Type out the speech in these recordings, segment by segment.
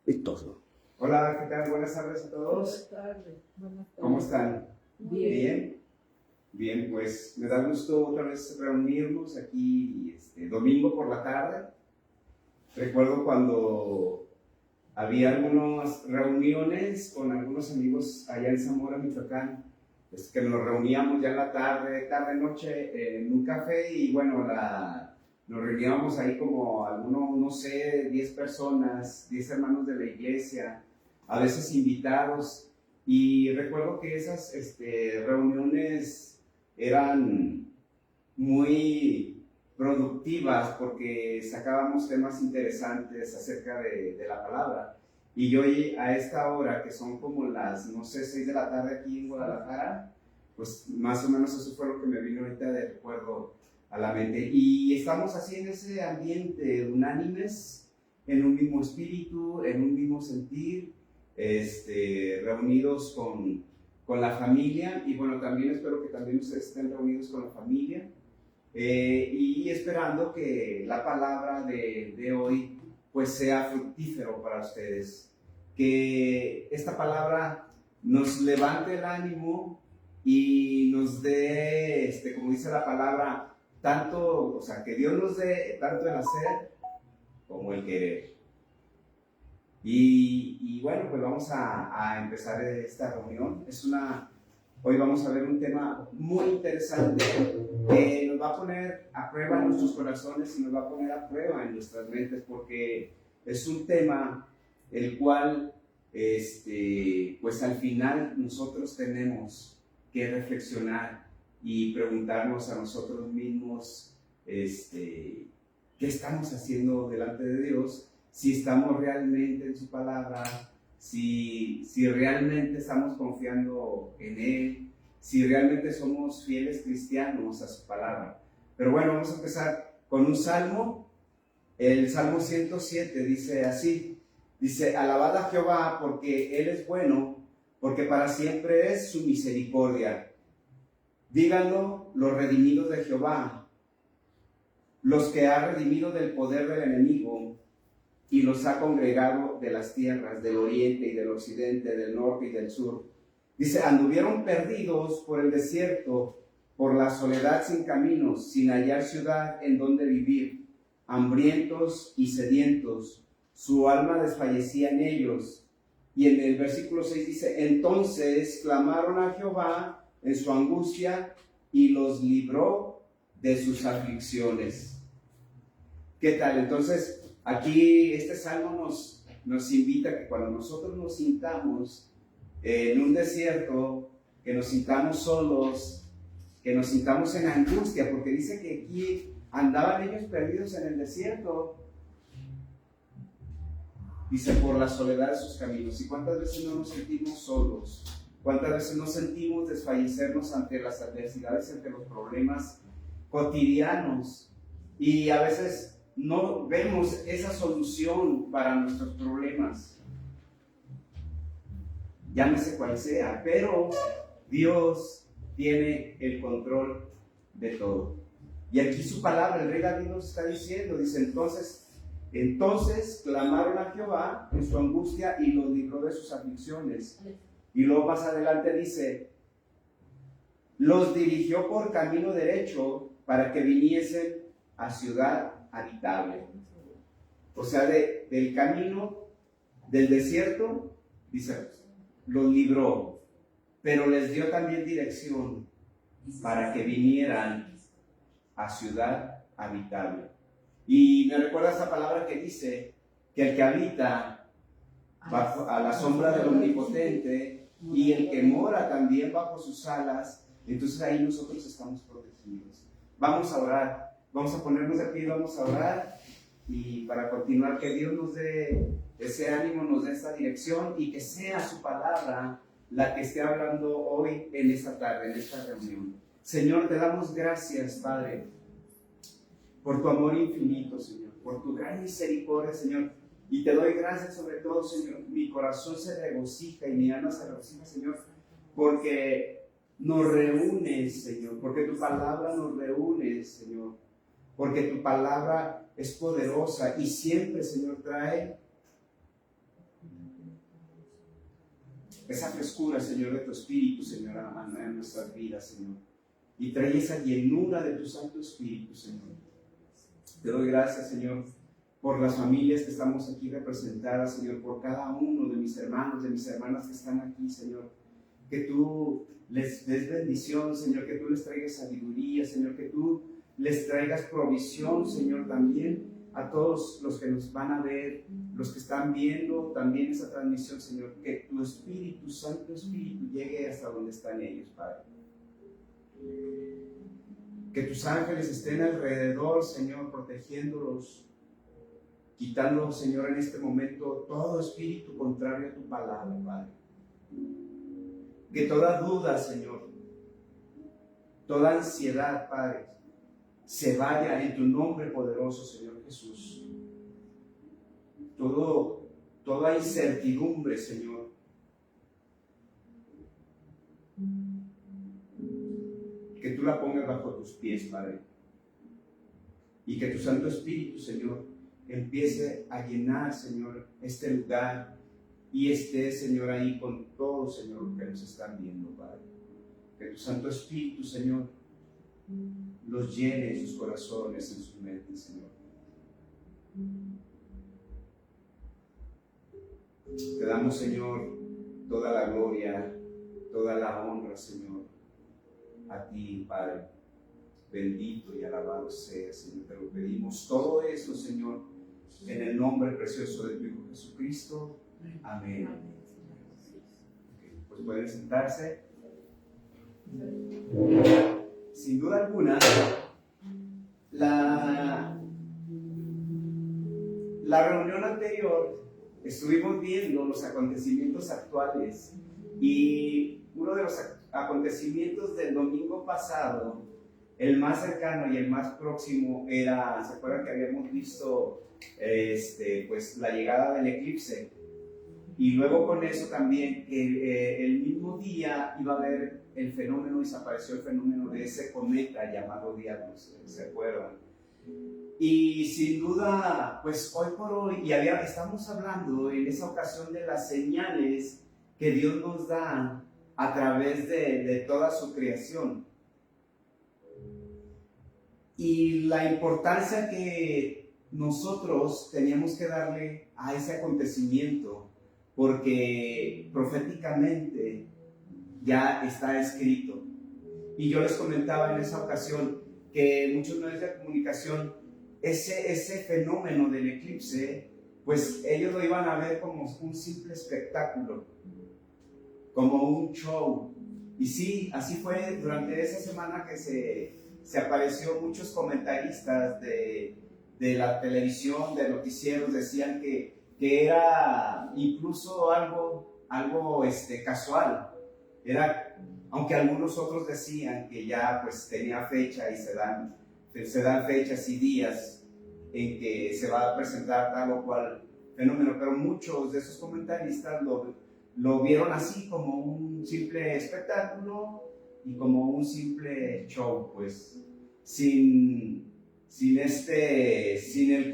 Vistoso. Hola, ¿qué tal? Buenas tardes a todos. Buenas tardes. ¿Cómo están? Bien. Bien, pues me da gusto otra vez reunirnos aquí domingo por la tarde. Recuerdo cuando había algunas reuniones con algunos amigos allá en Zamora, Michoacán, que nos reuníamos ya en la tarde-noche en un café y bueno, nos reuníamos ahí como algunos, no sé, 10 personas, 10 hermanos de la iglesia, a veces invitados. Y recuerdo que esas reuniones eran muy productivas porque sacábamos temas interesantes acerca de la palabra. Y hoy a esta hora, que son como las, no sé, 6 de la tarde aquí en Guadalajara, pues más o menos eso fue lo que me vino ahorita de recuerdo a la mente. Y estamos así en ese ambiente, unánimes, en un mismo espíritu, en un mismo sentir, reunidos con la familia. Y bueno, también espero que también ustedes estén reunidos con la familia. Y esperando que la palabra de hoy pues sea fructífero para ustedes, que esta palabra nos levante el ánimo y nos dé, como dice la palabra, tanto, o sea, que Dios nos dé tanto el hacer como el querer. Y bueno, pues vamos a empezar esta reunión. Hoy vamos a ver un tema muy interesante que nos va a poner a prueba en nuestros corazones y nos va a poner a prueba en nuestras mentes, porque es un tema el cual, pues al final nosotros tenemos que reflexionar y preguntarnos a nosotros mismos, ¿qué estamos haciendo delante de Dios? Si estamos realmente en su palabra, si realmente estamos confiando en Él, si realmente somos fieles cristianos a su palabra. Pero bueno, vamos a empezar con un salmo. El Salmo 107 dice así, dice: alabad a Jehová porque Él es bueno, porque para siempre es su misericordia. Díganlo los redimidos de Jehová, los que ha redimido del poder del enemigo, y los ha congregado de las tierras del oriente y del occidente, del norte y del sur. Dice: anduvieron perdidos por el desierto, por la soledad sin caminos, sin hallar ciudad en donde vivir, hambrientos y sedientos, su alma desfallecía en ellos. Y en el versículo 6 dice: entonces clamaron a Jehová en su angustia y los libró de sus aflicciones. ¿Qué tal? Entonces, aquí este salmo nos invita a que cuando nosotros nos sintamos en un desierto, que nos sintamos solos, que nos sintamos en angustia, porque dice que aquí andaban ellos perdidos en el desierto, dice, por la soledad de sus caminos. ¿Y cuántas veces no nos sentimos solos? ¿Cuántas veces no sentimos desfallecernos ante las adversidades, ante los problemas cotidianos? Y a veces no vemos esa solución para nuestros problemas, llámese cual sea, pero Dios tiene el control de todo. Y aquí su palabra, el rey David nos está diciendo, dice: entonces clamaron a Jehová en su angustia y los libró de sus aflicciones. Y luego más adelante dice: los dirigió por camino derecho para que viniesen a ciudad habitable. O sea, del camino del desierto, dice, los libró, pero les dio también dirección para que vinieran a ciudad habitable. Y me recuerda esa palabra que dice que el que habita a la sombra del Omnipotente y el que mora también bajo sus alas, entonces ahí nosotros estamos protegidos. Vamos a orar. Vamos a ponernos de pie, vamos a orar, y para continuar, que Dios nos dé ese ánimo, nos dé esta dirección, y que sea su palabra la que esté hablando hoy en esta tarde, en esta reunión. Señor, te damos gracias, Padre, por tu amor infinito, Señor, por tu gran misericordia, Señor, y te doy gracias sobre todo, Señor. Mi corazón se regocija y mi alma se regocija, Señor, porque nos reúnes, Señor, porque tu palabra nos reúne, Señor, porque tu palabra es poderosa y siempre, Señor, trae esa frescura, Señor, de tu Espíritu, Señor, en nuestras vidas, Señor. Y trae esa llenura de tu Santo Espíritu, Señor. Te doy gracias, Señor, por las familias que estamos aquí representadas, Señor, por cada uno de mis hermanos, de mis hermanas que están aquí, Señor. Que tú les des bendición, Señor, que tú les traigas sabiduría, Señor, que tú les traigas provisión, Señor, también a todos los que nos van a ver, los que están viendo también esa transmisión, Señor, que tu Espíritu, Santo Espíritu, llegue hasta donde están ellos, Padre. Que tus ángeles estén alrededor, Señor, protegiéndolos, quitando, Señor, en este momento todo espíritu contrario a tu palabra, Padre. Que toda duda, Señor, toda ansiedad, Padre, se vaya en tu nombre poderoso, Señor Jesús. Toda incertidumbre, Señor, que tú la pongas bajo tus pies, Padre. Y que tu Santo Espíritu, Señor, empiece a llenar, Señor, este lugar y esté, Señor, ahí con todos, Señor, los que nos están viendo, Padre. Que tu Santo Espíritu, Señor, los llene en sus corazones, en sus mentes, Señor. Te damos, Señor, toda la gloria, toda la honra, Señor, a ti, Padre. Bendito y alabado sea, Señor. Te lo pedimos todo eso, Señor, en el nombre precioso de tu Hijo Jesucristo. Amén. Okay, pues pueden sentarse. Sin duda alguna, la reunión anterior estuvimos viendo los acontecimientos actuales y uno de los acontecimientos del domingo pasado, el más cercano y el más próximo era, ¿se acuerdan que habíamos visto pues la llegada del eclipse? Y luego con eso también que el mismo día iba a haber el fenómeno, y se apareció el fenómeno de ese cometa llamado Diablos, ¿se acuerdan? Y sin duda, pues hoy por hoy, estamos hablando en esa ocasión de las señales que Dios nos da a través de toda su creación. Y la importancia que nosotros teníamos que darle a ese acontecimiento, porque proféticamente ya está escrito. Y yo les comentaba en esa ocasión que muchos medios de comunicación, ese fenómeno del eclipse, pues ellos lo iban a ver como un simple espectáculo, como un show. Y sí, así fue durante esa semana que se apareció. Muchos comentaristas de la televisión, de noticieros, decían que era incluso algo casual. Aunque algunos otros decían que ya pues tenía fecha y se dan fechas y días en que se va a presentar tal o cual fenómeno, pero muchos de esos comentaristas lo vieron así, como un simple espectáculo y como un simple show, pues sin el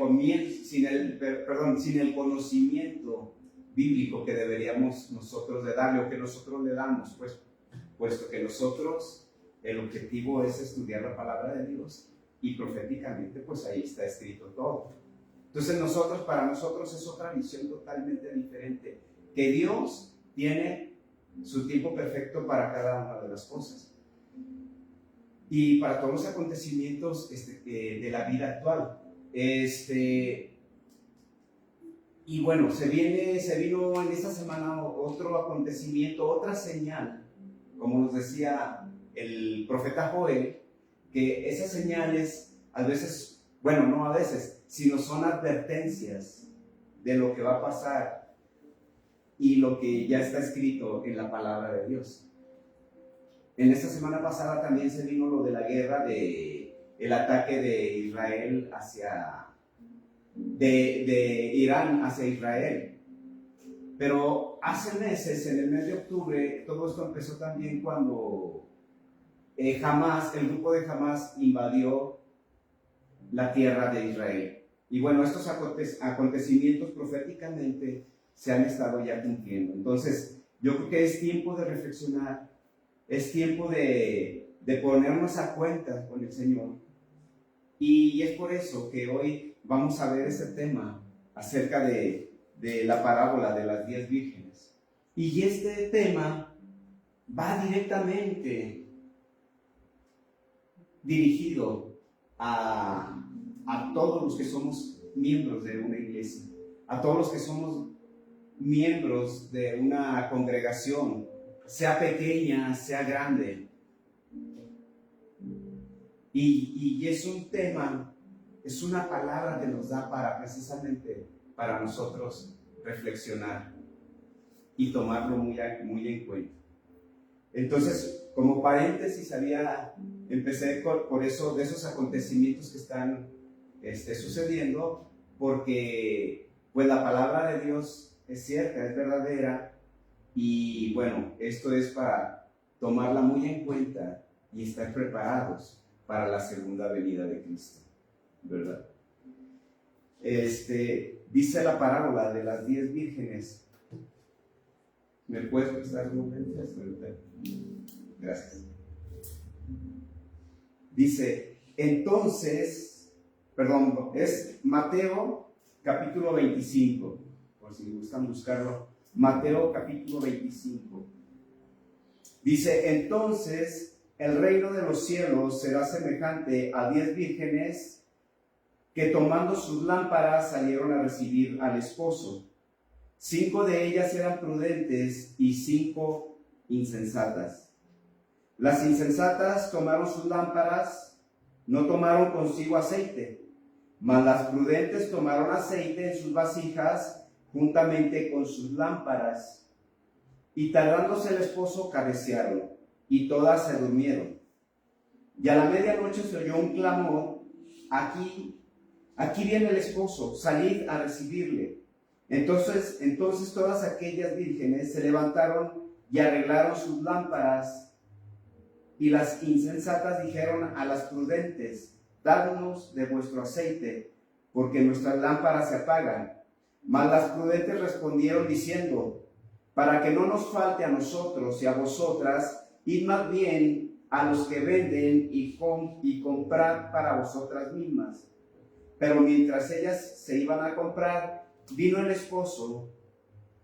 conocimiento bíblico que deberíamos nosotros de darle, o que nosotros le damos, pues, puesto que nosotros, el objetivo es estudiar la palabra de Dios, y proféticamente pues ahí está escrito todo. Entonces para nosotros es otra visión totalmente diferente, que Dios tiene su tiempo perfecto para cada una de las cosas y para todos los acontecimientos de la vida actual. Y bueno, se vino en esta semana otro acontecimiento, otra señal, como nos decía el profeta Joel, que esas señales a veces, bueno, no a veces, sino son advertencias de lo que va a pasar y lo que ya está escrito en la palabra de Dios. En esta semana pasada también se vino lo de la guerra, el ataque de Israel de Irán hacia Israel. Pero hace meses, en el mes de octubre, todo esto empezó también cuando el grupo de Hamás invadió la tierra de Israel. Y bueno, estos acontecimientos proféticamente se han estado ya cumpliendo. Entonces, Yo creo que es tiempo de reflexionar, es tiempo de ponernos a cuenta con el Señor. Y es por eso que hoy vamos a ver este tema acerca de la parábola de las 10 vírgenes. Y este tema va directamente dirigido a todos los que somos miembros de una iglesia, a todos los que somos miembros de una congregación, sea pequeña, sea grande. Y es un tema, es una palabra que nos da precisamente para nosotros reflexionar y tomarlo muy en cuenta. Entonces, como paréntesis, empecé por eso, de esos acontecimientos que están sucediendo, porque pues la palabra de Dios es cierta, es verdadera, y bueno, esto es para tomarla muy en cuenta y estar preparados para la segunda venida de Cristo, ¿verdad? Dice la parábola de las 10 vírgenes. ¿Me puedes prestar un momento? Gracias. Dice, entonces, es Mateo capítulo 25, por si gustan buscarlo. Mateo capítulo 25. Dice, entonces el reino de los cielos será semejante a 10 vírgenes que tomando sus lámparas salieron a recibir al esposo. 5 de ellas eran prudentes y 5 insensatas. Las insensatas tomaron sus lámparas, no tomaron consigo aceite, mas las prudentes tomaron aceite en sus vasijas juntamente con sus lámparas. Y tardándose el esposo, cabecearon, y todas se durmieron. Y a la medianoche se oyó un clamor: aquí viene el esposo, salid a recibirle. Entonces todas aquellas vírgenes se levantaron y arreglaron sus lámparas. Y las insensatas dijeron a las prudentes: dadnos de vuestro aceite, porque nuestras lámparas se apagan. Mas las prudentes respondieron diciendo: para que no nos falte a nosotros y a vosotras, id más bien a los que venden y comprad para vosotras mismas. Pero mientras ellas se iban a comprar, vino el esposo,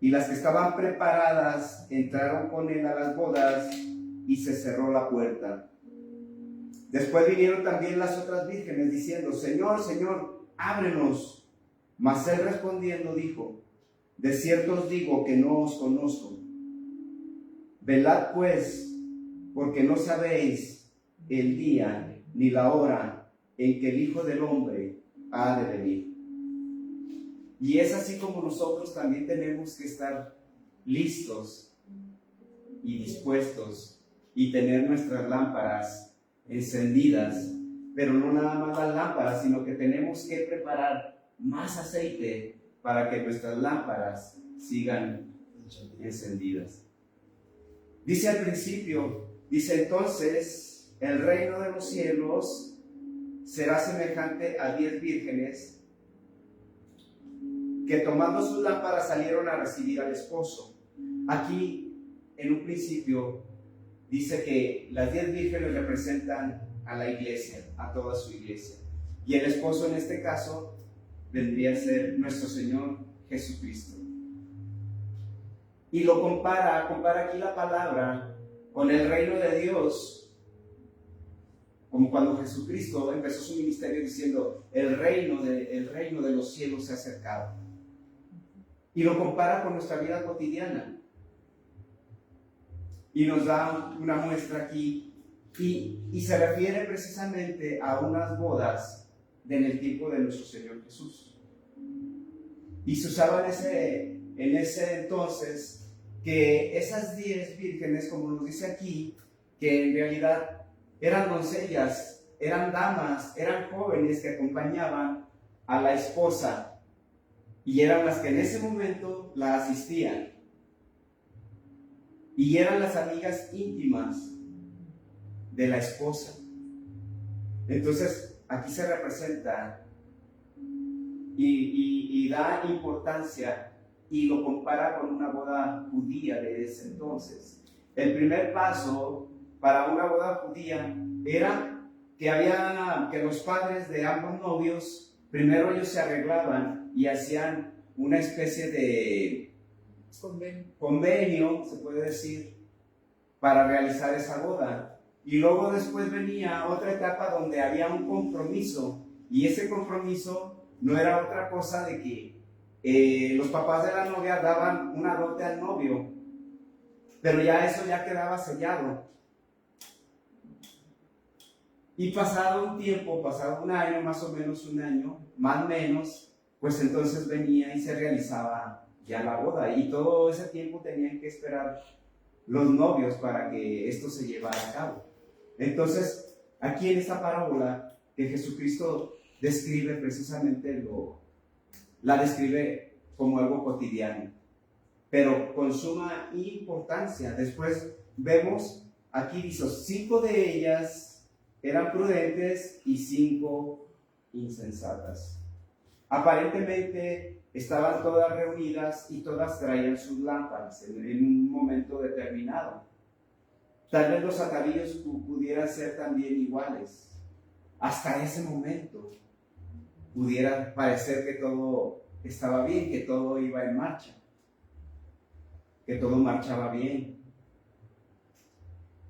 y las que estaban preparadas entraron con él a las bodas, y se cerró la puerta. Después vinieron también las otras vírgenes diciendo: Señor, Señor, ábrenos. Mas él respondiendo dijo: de cierto os digo que no os conozco. Velad pues, porque no sabéis el día ni la hora en que el Hijo del Hombre ha de venir. Y es así como nosotros también tenemos que estar listos y dispuestos y tener nuestras lámparas encendidas, pero no nada más las lámparas, sino que tenemos que preparar más aceite para que nuestras lámparas sigan encendidas. Dice al principio, entonces el reino de los cielos será semejante a 10 vírgenes que tomando sus lámparas salieron a recibir al esposo. Aquí, en un principio, dice que las 10 vírgenes representan a la iglesia, a toda su iglesia. Y el esposo en este caso vendría a ser nuestro Señor Jesucristo. Y lo compara aquí la palabra con el reino de Dios, como cuando Jesucristo empezó su ministerio diciendo: el reino de los cielos se ha acercado. Y lo compara con nuestra vida cotidiana. Y nos da una muestra aquí, y se refiere precisamente a unas bodas en el tiempo de nuestro Señor Jesús. Y se usaba en ese entonces que esas 10 vírgenes, como nos dice aquí, que en realidad eran doncellas, eran damas, eran jóvenes que acompañaban a la esposa, y eran las que en ese momento la asistían. Y eran las amigas íntimas de la esposa. Entonces, aquí se representa y da importancia y lo compara con una boda judía de ese entonces. El primer paso para una boda judía era que los padres de ambos novios, primero ellos se arreglaban y hacían una especie de convenio, se puede decir, para realizar esa boda. Y luego después venía otra etapa donde había un compromiso, y ese compromiso no era otra cosa de que los papás de la novia daban una dote al novio, pero ya eso ya quedaba sellado. Y pasado un tiempo, pasado un año, más o menos un año, más o menos, pues entonces venía y se realizaba ya la boda, y todo ese tiempo tenían que esperar los novios para que esto se llevara a cabo. Entonces, aquí en esta parábola que Jesucristo describe precisamente la describe como algo cotidiano, pero con suma importancia. Después vemos, aquí dice, 5 de ellas eran prudentes y 5 insensatas. Aparentemente estaban todas reunidas y todas traían sus lámparas en un momento determinado. Tal vez los atavíos pudieran ser también iguales. Hasta ese momento pudiera parecer que todo estaba bien, que todo iba en marcha, que todo marchaba bien.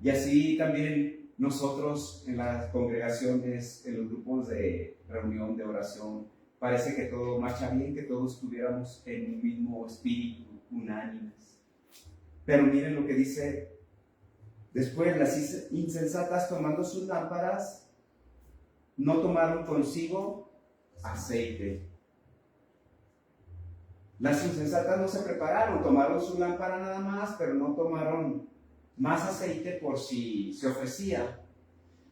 Y así también nosotros en las congregaciones, en los grupos de reunión, de oración, parece que todo marcha bien, que todos estuviéramos en un mismo espíritu, unánimes. Pero miren lo que dice después: las insensatas, tomando sus lámparas, no tomaron consigo aceite. Las insensatas no se prepararon, tomaron su lámpara nada más, pero no tomaron más aceite por si se ofrecía.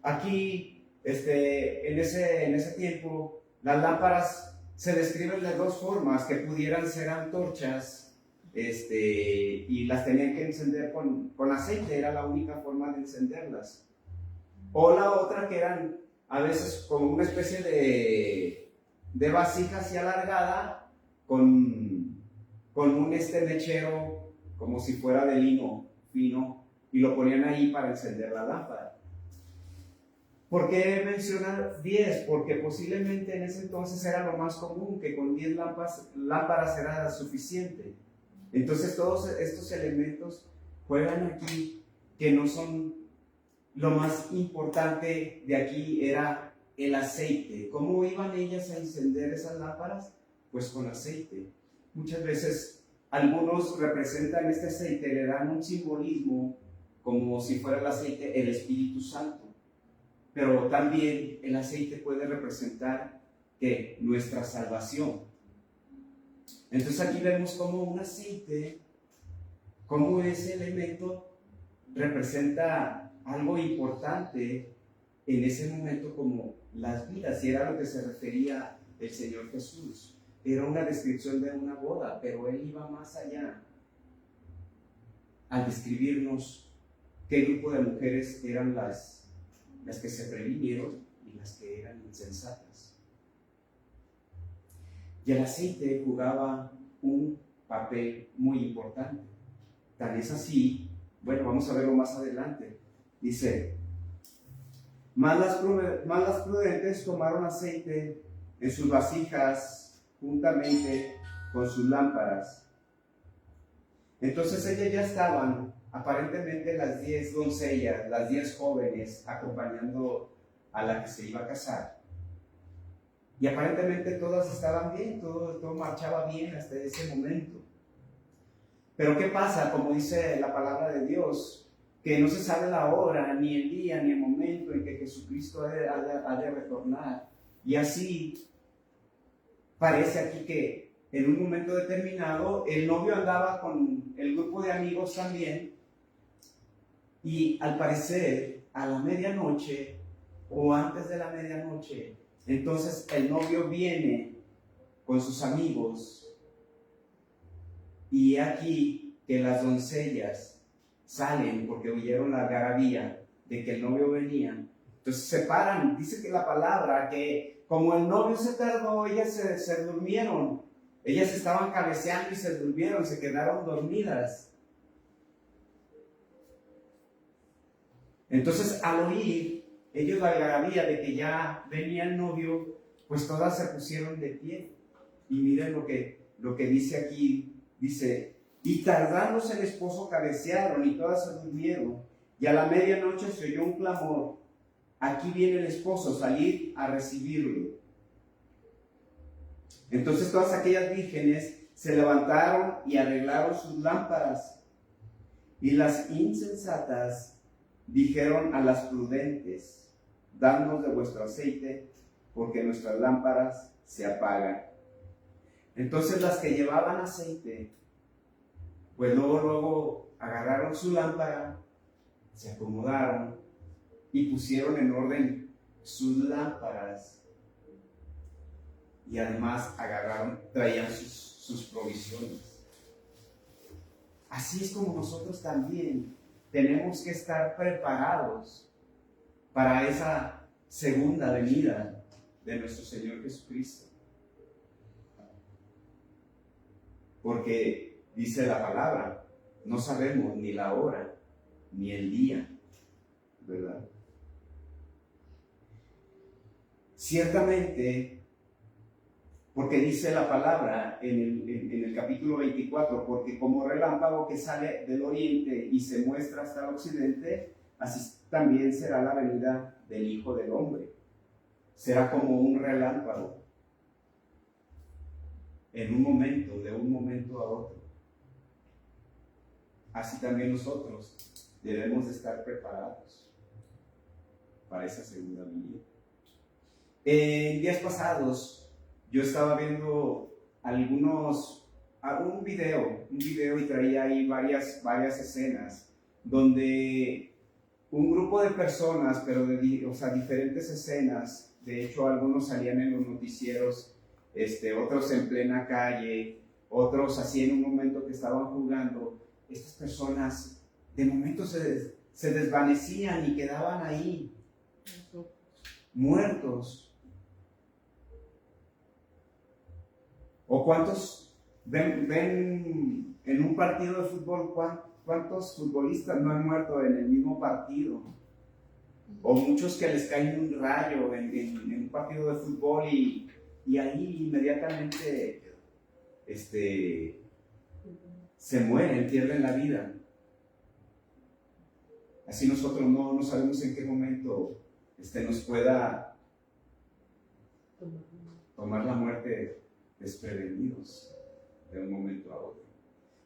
Aquí, en ese tiempo, las lámparas se describen de 2 formas, que pudieran ser antorchas, y las tenían que encender con aceite, era la única forma de encenderlas. O la otra, que eran a veces como una especie de vasija así alargada, con un mechero como si fuera de lino fino, y lo ponían ahí para encender la lámpara. ¿Por qué mencionar 10? Porque posiblemente en ese entonces era lo más común, que con 10 lámparas era suficiente. Entonces todos estos elementos juegan aquí, que no son lo más importante de aquí, era el aceite. ¿Cómo iban ellas a encender esas lámparas? Pues con aceite. Muchas veces algunos representan este aceite, le dan un simbolismo como si fuera el aceite el Espíritu Santo. Pero también el aceite puede representar que nuestra salvación. Entonces aquí vemos como un aceite, como ese elemento representa algo importante en ese momento, como las vidas, y era lo que se refería el Señor Jesús. Era una descripción de una boda, pero Él iba más allá al describirnos qué grupo de mujeres eran las que se previnieron y las que eran insensatas. Y el aceite jugaba un papel muy importante. Tan es así, bueno, vamos a verlo más adelante. Dice: más las prudentes tomaron aceite en sus vasijas juntamente con sus lámparas. Entonces ellas ya estaban, aparentemente, las 10 doncellas, las 10 jóvenes, acompañando a la que se iba a casar. Y aparentemente todas estaban bien, todo marchaba bien hasta ese momento. Pero ¿qué pasa? Como dice la palabra de Dios, que no se sabe la hora, ni el día, ni el momento en que Jesucristo ha de retornar. Y así parece aquí que en un momento determinado el novio andaba con el grupo de amigos también, y al parecer a la medianoche o antes de la medianoche, entonces el novio viene con sus amigos, y aquí que las doncellas salen porque oyeron la algarabía de que el novio venía. Entonces se paran. Dice que la palabra que como el novio se tardó, ellas se durmieron. Ellas estaban cabeceando y se durmieron, se quedaron dormidas. Entonces, al oír ellos la algarabía de que ya venía el novio, pues todas se pusieron de pie. Y miren lo que dice aquí, dice, y tardándose el esposo cabecearon y todas se durmieron, y a la medianoche se oyó un clamor, aquí viene el esposo, salid a recibirlo. Entonces todas aquellas vírgenes se levantaron y arreglaron sus lámparas, y las insensatas dijeron a las prudentes, dadnos de vuestro aceite, porque nuestras lámparas se apagan. Entonces las que llevaban aceite, pues luego agarraron su lámpara, se acomodaron y pusieron en orden sus lámparas. Y además traían sus provisiones. Así es como nosotros también tenemos que estar preparados para esa segunda venida de nuestro Señor Jesucristo. Porque dice la palabra, no sabemos ni la hora ni el día, ¿verdad? Ciertamente, porque dice la palabra en el capítulo 24, porque como relámpago que sale del oriente y se muestra hasta el occidente, así también será la venida del Hijo del Hombre. Será como un relámpago, en un momento, de un momento a otro. Así también nosotros debemos de estar preparados para esa segunda venida. En días pasados, yo estaba viendo un video y traía ahí varias escenas donde un grupo de personas, pero diferentes escenas, de hecho algunos salían en los noticieros, otros en plena calle, otros así en un momento que estaban jugando. Estas personas de momento se desvanecían y quedaban ahí, muertos. ¿O cuántos ven en un partido de fútbol, cuántos futbolistas no han muerto en el mismo partido? O muchos que les cae un rayo en un partido de fútbol y ahí inmediatamente se mueren, pierden la vida. Así nosotros no sabemos en qué momento nos pueda tomar la muerte desprevenidos de un momento a otro.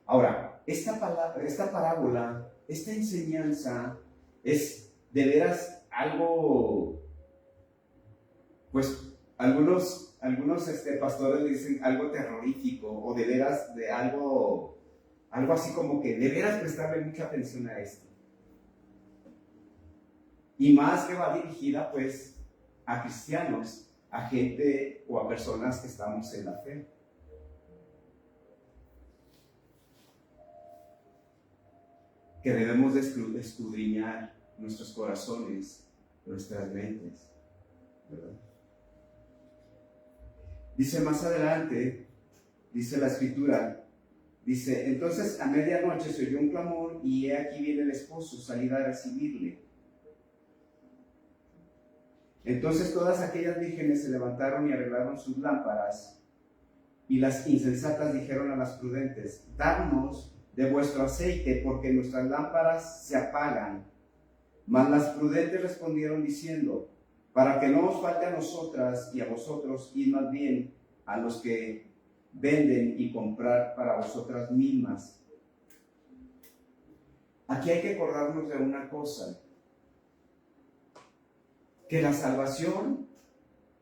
Ahora, esta parábola, esta enseñanza es de veras algo, pues algunos pastores dicen algo terrorífico, o de veras de algo así como que de veras prestarle mucha atención a esto. Y más que va dirigida pues a cristianos, a gente o a personas que estamos en la fe. Que debemos de escudriñar nuestros corazones, nuestras mentes, ¿verdad? Dice más adelante, dice la escritura, dice, entonces a medianoche se oyó un clamor y he aquí viene el esposo, salid a recibirle. Entonces todas aquellas vírgenes se levantaron y arreglaron sus lámparas, y las insensatas dijeron a las prudentes, dadnos de vuestro aceite, porque nuestras lámparas se apagan. Mas las prudentes respondieron diciendo, para que no os falte a nosotras y a vosotros, id más bien a los que venden y comprar para vosotras mismas. Aquí hay que acordarnos de una cosa, que la salvación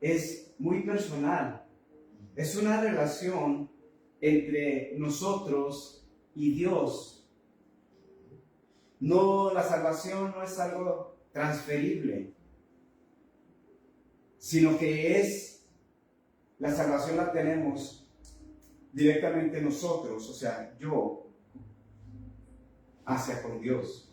es muy personal. Es una relación entre nosotros y Dios. No, la salvación no es algo transferible, sino que la salvación la tenemos directamente nosotros, o sea, yo, hacia con Dios.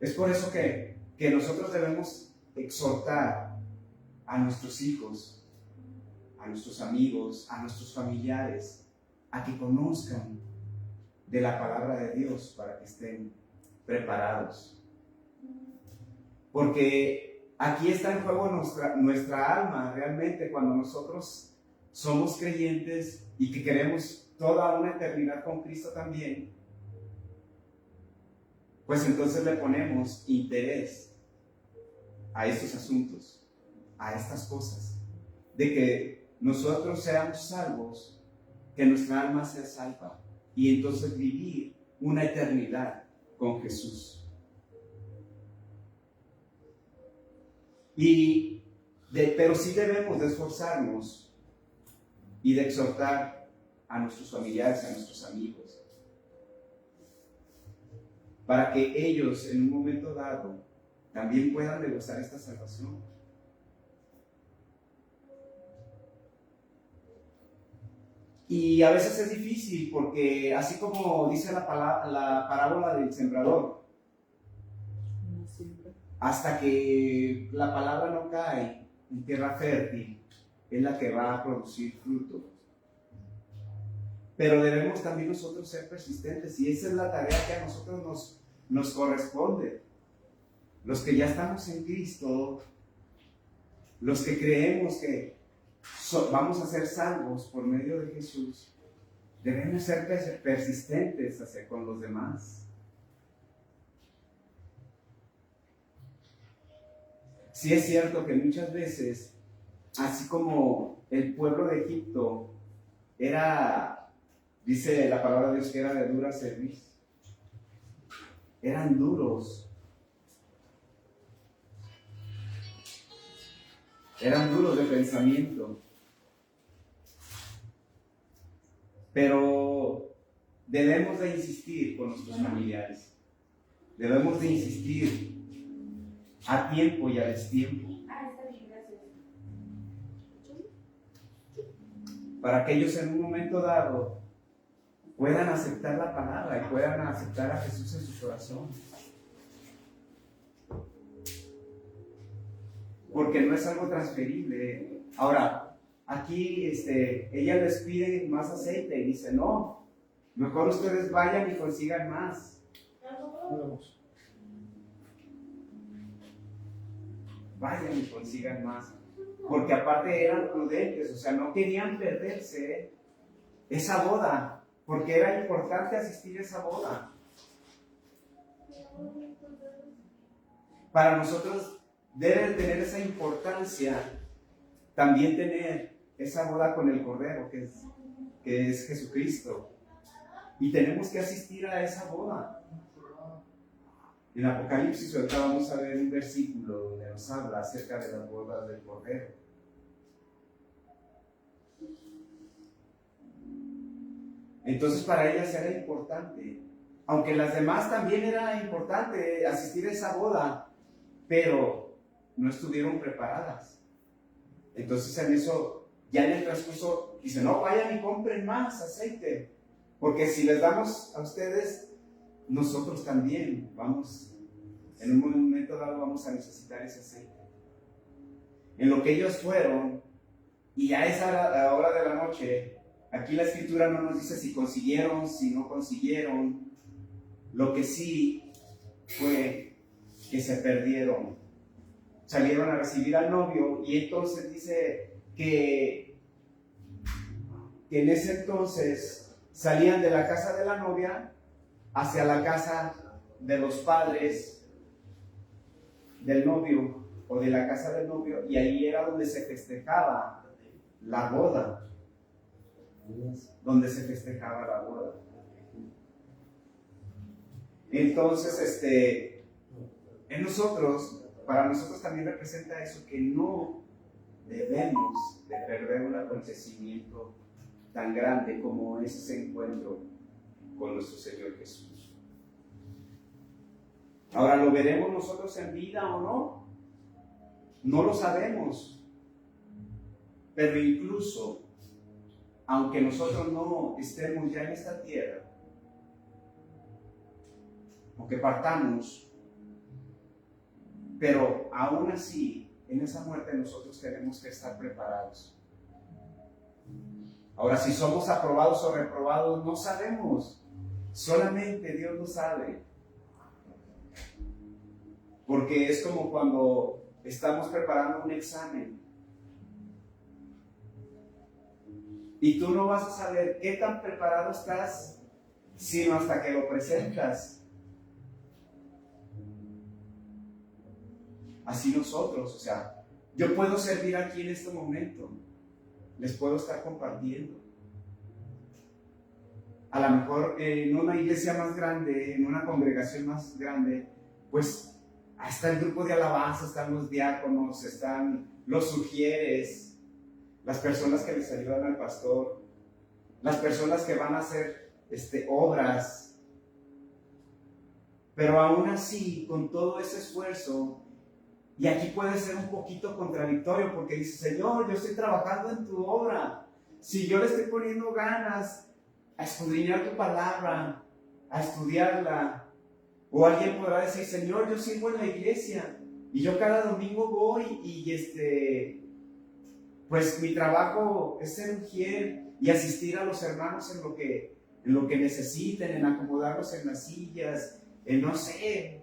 Es por eso que nosotros debemos exhortar a nuestros hijos a nuestros amigos, a nuestros familiares, a que conozcan de la palabra de Dios para que estén preparados. Porque aquí está en juego nuestra alma realmente cuando nosotros somos creyentes y que queremos toda una eternidad con Cristo también, pues entonces le ponemos interés a estos asuntos, a estas cosas, de que nosotros seamos salvos, que nuestra alma sea salva y entonces vivir una eternidad con Jesús. Pero sí debemos de esforzarnos y de exhortar a nuestros familiares, a nuestros amigos, para que ellos en un momento dado también puedan degustar esta salvación. Y a veces es difícil porque así como dice la parábola del sembrador, hasta que la palabra no cae en tierra fértil, es la que va a producir fruto. Pero debemos también nosotros ser persistentes y esa es la tarea que a nosotros nos corresponde. Los que ya estamos en Cristo, los que creemos que vamos a ser salvos por medio de Jesús, debemos ser persistentes hacia con los demás. Sí es cierto que muchas veces, así como el pueblo de Egipto era, dice la palabra de Dios que era de dura cerviz, eran duros, de pensamiento, pero debemos de insistir con nuestros familiares, debemos de insistir a tiempo y a destiempo, para que ellos en un momento dado puedan aceptar la palabra y puedan aceptar a Jesús en su corazón. Porque no es algo transferible. Ahora, aquí ella les pide más aceite y dice, no, mejor ustedes vayan y consigan más. Vayan y consigan más. Porque aparte eran prudentes, o sea, no querían perderse esa boda, porque era importante asistir a esa boda. Para nosotros debe tener esa importancia también tener esa boda con el Cordero, que es Jesucristo. Y tenemos que asistir a esa boda. En Apocalipsis ahorita vamos a ver un versículo donde nos habla acerca de las bodas del Cordero. Entonces para ellas era importante, aunque las demás también era importante asistir a esa boda, pero no estuvieron preparadas. Entonces en eso, ya en el transcurso, dice, no, vayan y compren más aceite, porque si les damos a ustedes, nosotros también vamos, en un momento dado vamos a necesitar ese aceite. En lo que ellos fueron, y a esa hora de la noche, aquí la escritura no nos dice si consiguieron, si no consiguieron. Lo que sí fue que se perdieron. Salieron a recibir al novio y entonces dice que en ese entonces salían de la casa de la novia hacia la casa de los padres del novio o de la casa del novio, y ahí era donde se festejaba la boda. Entonces, para nosotros también representa eso, que no debemos de perder un acontecimiento tan grande como es ese encuentro con nuestro Señor Jesús. Ahora, ¿lo veremos nosotros en vida o no? No lo sabemos, pero incluso aunque nosotros no estemos ya en esta tierra, aunque partamos, pero aún así, en esa muerte nosotros tenemos que estar preparados. Ahora, si somos aprobados o reprobados, no sabemos. Solamente Dios lo sabe. Porque es como cuando estamos preparando un examen. Y tú no vas a saber qué tan preparado estás, sino hasta que lo presentas. Así nosotros, o sea, yo puedo servir aquí en este momento. Les puedo estar compartiendo. A lo mejor en una iglesia más grande, en una congregación más grande, pues está el grupo de alabanza, están los diáconos, están los sugieres, las personas que les ayudan al pastor, las personas que van a hacer obras. Pero aún así, con todo ese esfuerzo, y aquí puede ser un poquito contradictorio, porque dice, Señor, yo estoy trabajando en tu obra. Si yo le estoy poniendo ganas a escudriñar tu palabra, a estudiarla, o alguien podrá decir, Señor, yo sirvo en la iglesia, y yo cada domingo voy, y pues mi trabajo es ser un fiel y asistir a los hermanos en lo que necesiten, en acomodarlos en las sillas, en no sé.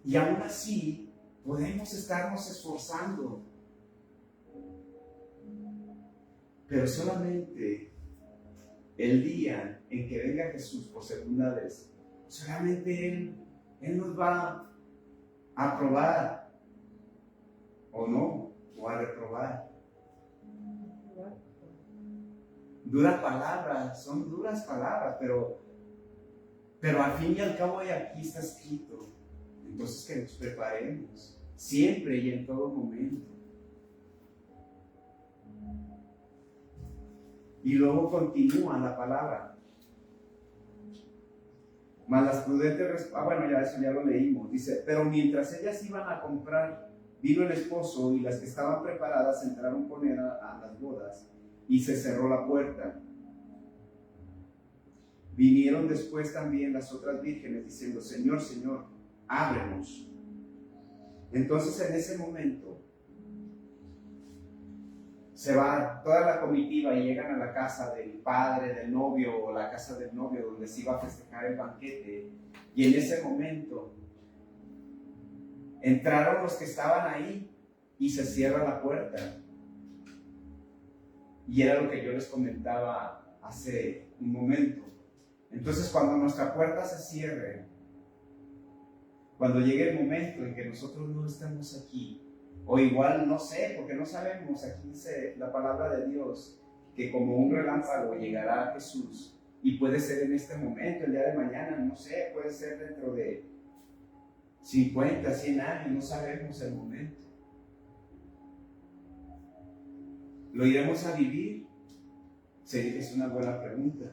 Y aún así podemos estarnos esforzando, pero solamente el día en que venga Jesús por segunda vez, solamente Él nos va a aprobar o no, o a reprobar. Duras palabras, son duras palabras, pero al fin y al cabo aquí está escrito. Entonces que nos preparemos, siempre y en todo momento. Y luego continúa la palabra. Mas las prudentes, bueno, ya eso ya lo leímos. Dice, pero mientras ellas iban a comprar, vino el esposo y las que estaban preparadas entraron con él a las bodas y se cerró la puerta. Vinieron después también las otras vírgenes diciendo, Señor, Señor, ábrenos. Entonces en ese momento se va toda la comitiva y llegan a la casa del padre del novio o la casa del novio donde se iba a festejar el banquete, y en ese momento entraron los que estaban ahí y se cierra la puerta. Y era lo que yo les comentaba hace un momento. Entonces cuando nuestra puerta se cierre, cuando llegue el momento en que nosotros no estamos aquí, o igual no sé, porque no sabemos, aquí dice la palabra de Dios, que como un relámpago llegará a Jesús, y puede ser en este momento, el día de mañana, no sé, puede ser dentro de 50, 100 años, no sabemos el momento. ¿Lo iremos a vivir? Sí, es una buena pregunta.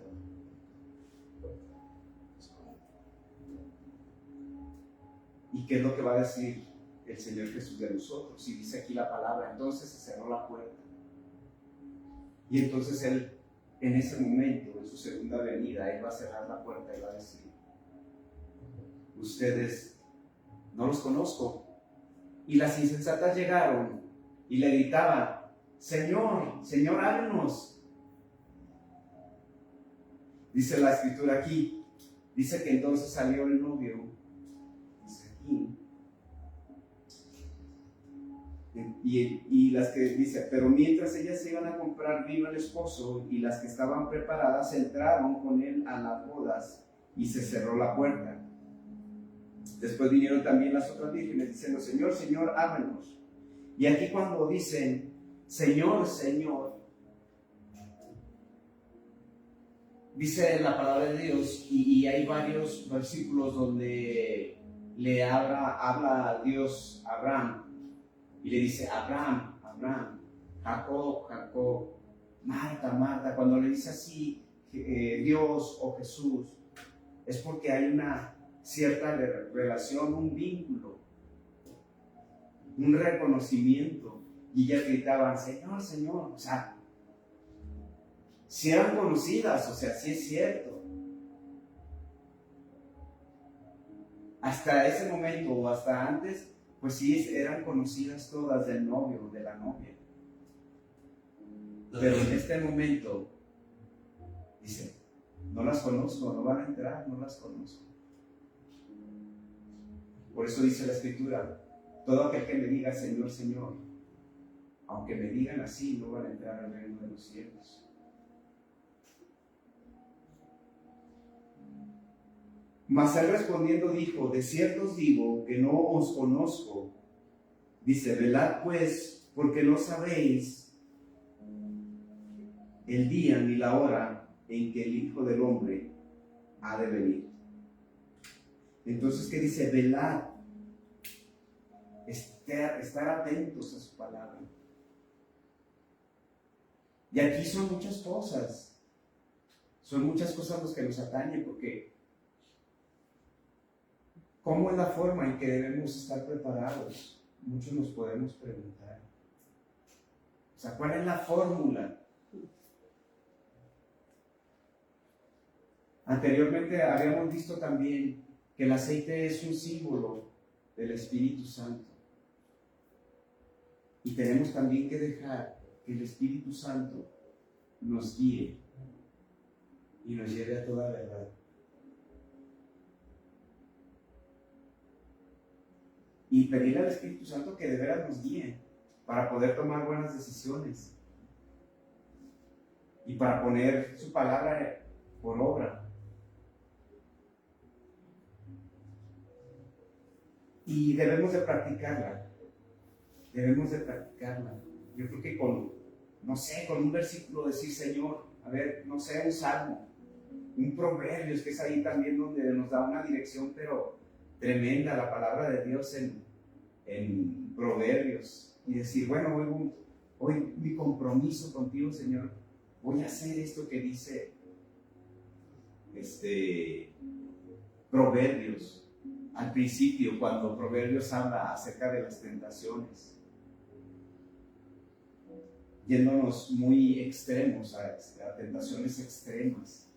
¿Y qué es lo que va a decir el Señor Jesús de nosotros? Y dice aquí la palabra, entonces se cerró la puerta. Y entonces Él, en ese momento, en su segunda venida, Él va a cerrar la puerta y va a decir, ustedes no los conozco. Y las insensatas llegaron y le gritaban, Señor, Señor, ábrenos. Dice la escritura aquí, dice que entonces salió el novio, dice aquí, y las que dice, pero mientras ellas se iban a comprar vino el esposo y las que estaban preparadas entraron con él a las bodas y se cerró la puerta. Después vinieron también las otras vírgenes diciendo, Señor, Señor, ábrenos. Y aquí cuando dicen, Señor, Señor, dice la palabra de Dios, y hay varios versículos donde le habla a Dios a Abraham, y le dice, Abraham, Abraham, Jacob, Jacob, Marta, Marta. Cuando le dice así Dios o Jesús, es porque hay una cierta relación, un vínculo, un reconocimiento. Y ellas gritaban, Señor, Señor. O sea, si eran conocidas, o sea, sí es cierto. Hasta ese momento o hasta antes, pues sí, eran conocidas todas del novio o de la novia. Pero en este momento, dice, no las conozco, no van a entrar, no las conozco. Por eso dice la Escritura, todo aquel que me diga Señor, Señor, aunque me digan así, no van a entrar al reino de los cielos. Mas él respondiendo dijo, de cierto os digo que no os conozco. Dice, velad pues, porque no sabéis el día ni la hora en que el Hijo del Hombre ha de venir. Entonces, ¿qué dice? Velad. Estar atentos a su palabra. Y aquí son muchas cosas. Son muchas cosas las que nos atañen, porque ¿cómo es la forma en que debemos estar preparados? Muchos nos podemos preguntar. O sea, ¿cuál es la fórmula? Anteriormente habíamos visto también que el aceite es un símbolo del Espíritu Santo. Y tenemos también que dejar que el Espíritu Santo nos guíe y nos lleve a toda verdad. Y pedirle al Espíritu Santo que de veras nos guíe para poder tomar buenas decisiones y para poner su palabra por obra. Y debemos de practicarla. Debemos de practicarla. Yo creo que con un versículo decir, Señor, a ver, no sé, un salmo, un proverbio, que es ahí también donde nos da una dirección, pero tremenda, la palabra de Dios en proverbios. Y decir, bueno, hoy mi compromiso contigo, Señor, voy a hacer esto que dice Proverbios. Al principio, cuando Proverbios habla acerca de las tentaciones, yéndonos muy extremos a tentaciones extremas,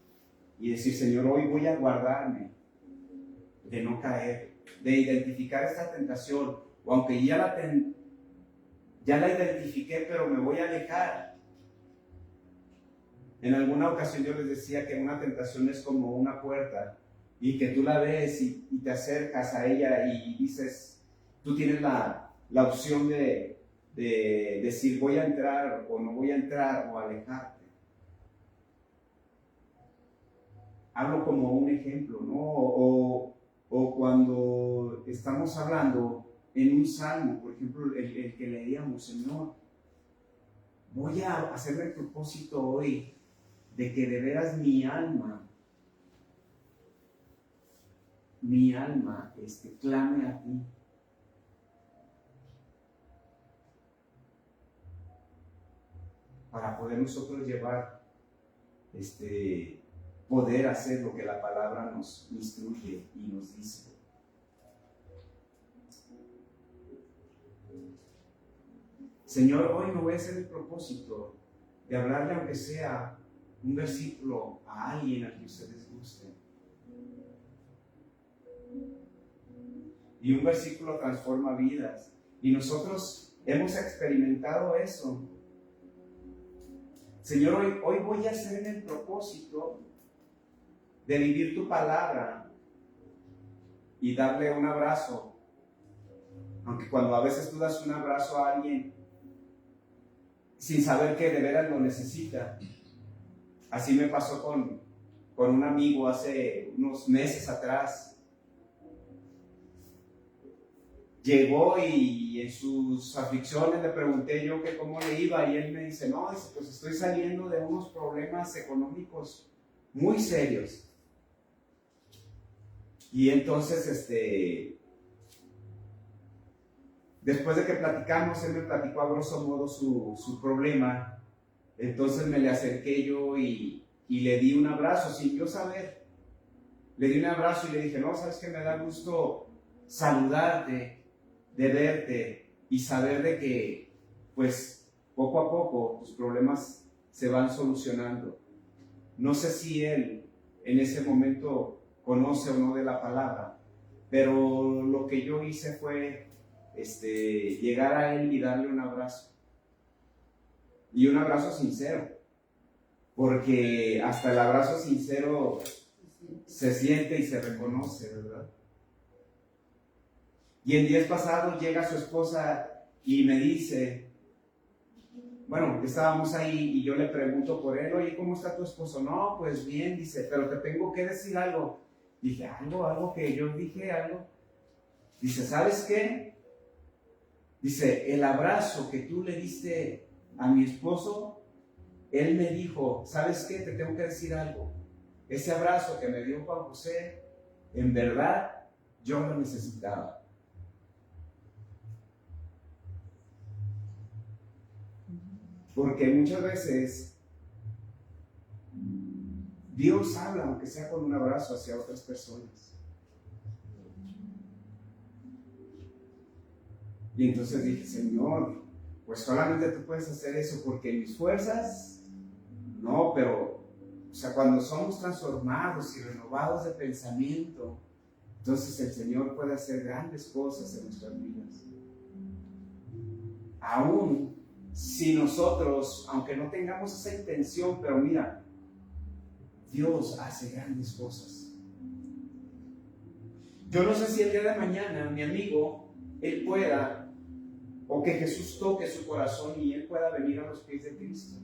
y decir, Señor, hoy voy a guardarme de no caer, de identificar esta tentación, o aunque ya la identifiqué, pero me voy a alejar. En alguna ocasión yo les decía que una tentación es como una puerta, y que tú la ves y te acercas a ella y dices, tú tienes la opción de decir voy a entrar o no voy a entrar o alejarte. Hablo como un ejemplo, ¿no? O cuando estamos hablando en un salmo, por ejemplo, el que leíamos, Señor, voy a hacerme el propósito hoy de que de veras mi alma clame a ti. Para poder nosotros llevar, poder hacer lo que la palabra nos instruye y nos dice. Señor, hoy me voy a hacer el propósito de hablarle, aunque sea un versículo, a alguien a quien ustedes gusten. Y un versículo transforma vidas. Y nosotros hemos experimentado eso. Señor, hoy voy a hacer el propósito de vivir tu palabra y darle un abrazo. Aunque cuando a veces tú das un abrazo a alguien sin saber que de veras lo necesita. Así me pasó con un amigo hace unos meses atrás. Llegó y en sus aflicciones le pregunté yo que cómo le iba, y él me dice, no, pues estoy saliendo de unos problemas económicos muy serios. Y entonces, después de que platicamos, él me platicó a grosso modo su problema. Entonces me le acerqué yo y le di un abrazo sin yo saber. Le di un abrazo y le dije, no, sabes que me da gusto saludarte, de verte y saber de que pues poco a poco tus problemas se van solucionando. No sé si él en ese momento conoce o no de la palabra, pero lo que yo hice fue llegar a él y darle un abrazo. Y un abrazo sincero, porque hasta el abrazo sincero se siente y se reconoce, ¿verdad? Y en días pasados llega su esposa y me dice, bueno, estábamos ahí y yo le pregunto por él, oye, ¿cómo está tu esposo? No, pues bien, dice, pero te tengo que decir algo. Dije, algo que yo dije, algo. Dice, ¿sabes qué? Dice, el abrazo que tú le diste a mi esposo, él me dijo, ¿sabes qué? Te tengo que decir algo. Ese abrazo que me dio Juan José, en verdad, yo lo necesitaba. Porque muchas veces Dios habla, aunque sea con un abrazo, hacia otras personas. Y entonces dije, Señor, pues solamente tú puedes hacer eso, porque mis fuerzas, no, pero, o sea, cuando somos transformados y renovados de pensamiento, entonces el Señor puede hacer grandes cosas en nuestras vidas. Aún si nosotros, aunque no tengamos esa intención, pero mira, Dios hace grandes cosas. Yo no sé si el día de mañana, mi amigo, él pueda, o que Jesús toque su corazón y él pueda venir a los pies de Cristo.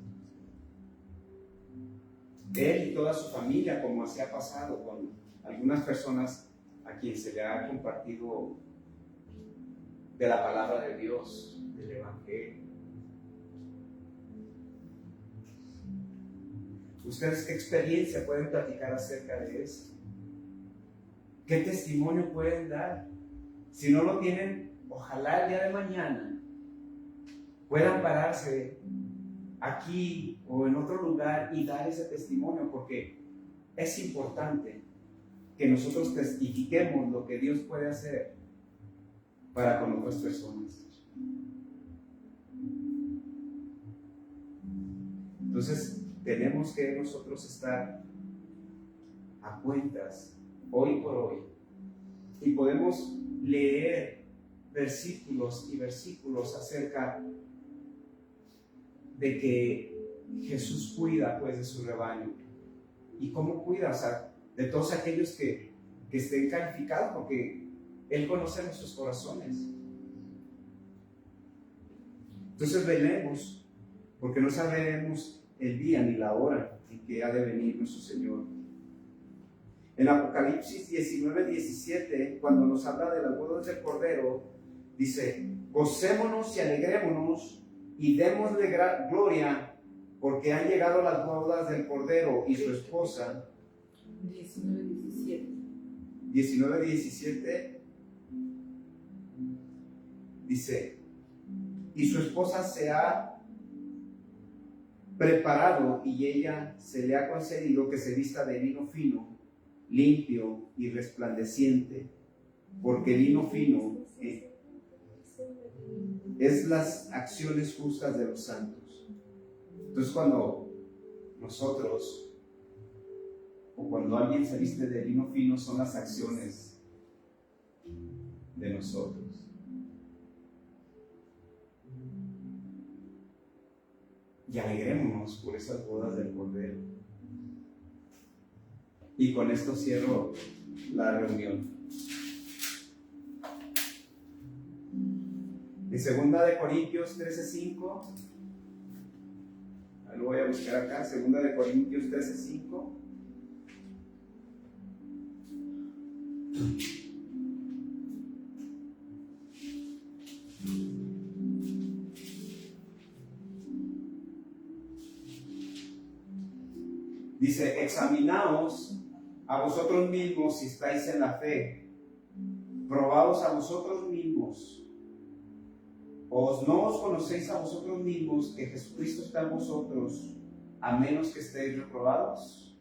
Él y toda su familia, como así ha pasado con algunas personas a quien se le ha compartido de la palabra de Dios, del Evangelio. ¿Ustedes qué experiencia pueden platicar acerca de esto? ¿Qué testimonio pueden dar? Si no lo tienen, ojalá el día de mañana puedan pararse aquí o en otro lugar y dar ese testimonio, porque es importante que nosotros testifiquemos lo que Dios puede hacer para con otras personas. Entonces, tenemos que nosotros estar a cuentas hoy por hoy y podemos leer versículos y versículos acerca de que Jesús cuida pues de su rebaño. ¿Y cómo cuida? O sea, de todos aquellos que estén calificados, porque Él conoce nuestros corazones. Entonces velemos, porque no sabemos el día ni la hora en que ha de venir nuestro Señor. En Apocalipsis 19:17, cuando nos habla de las bodas del Cordero, dice, gocémonos y alegrémonos y démosle gloria, porque han llegado las bodas del Cordero y su esposa. 19:17 dice, y su esposa se ha preparado y ella se le ha concedido que se vista de lino fino, limpio y resplandeciente, porque el lino fino es las acciones justas de los santos. Entonces cuando nosotros, o cuando alguien se viste de lino fino, son las acciones de nosotros. Y alegrémonos por esas bodas del Cordero. Y con esto cierro la reunión. En 2 Corintios 13:5, lo voy a buscar acá, 2 Corintios 13:5. Dice, examinaos a vosotros mismos si estáis en la fe, probaos a vosotros mismos. ¿No os conocéis a vosotros mismos que Jesucristo está en vosotros, a menos que estéis reprobados?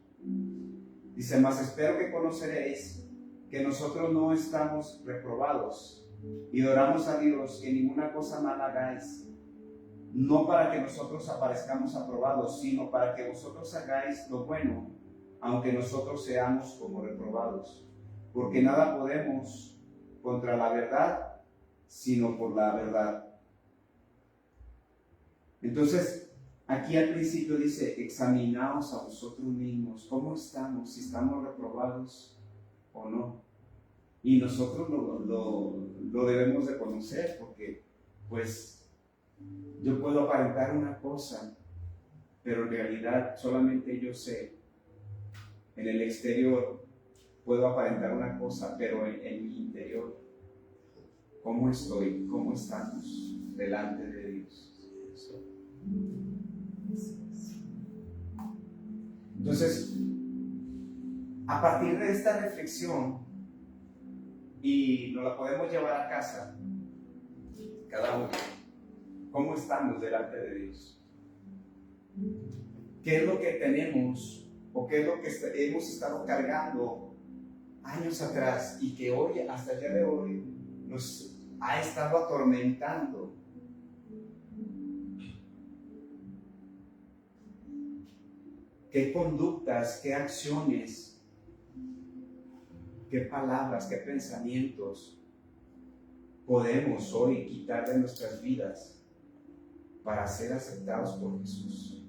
Dice, mas espero que conoceréis que nosotros no estamos reprobados, y oramos a Dios que ninguna cosa mala hagáis, no para que nosotros aparezcamos aprobados, sino para que vosotros hagáis lo bueno, aunque nosotros seamos como reprobados. Porque nada podemos contra la verdad, sino por la verdad. Entonces, Aquí al principio dice, examinaos a vosotros mismos, ¿cómo estamos? Si estamos reprobados o no. Y nosotros lo debemos de conocer, porque pues yo puedo aparentar una cosa, pero en realidad solamente yo sé. En el exterior puedo aparentar una cosa, pero en mi interior, ¿cómo estoy? ¿Cómo estamos delante de Dios? Entonces, a partir de esta reflexión, y nos la podemos llevar a casa, cada uno, ¿cómo estamos delante de Dios? ¿Qué es lo que tenemos o qué es lo que hemos estado cargando años atrás y que hoy, hasta el día de hoy, nos ha estado atormentando? ¿Qué conductas, qué acciones, qué palabras, qué pensamientos podemos hoy quitar de nuestras vidas para ser aceptados por Jesús?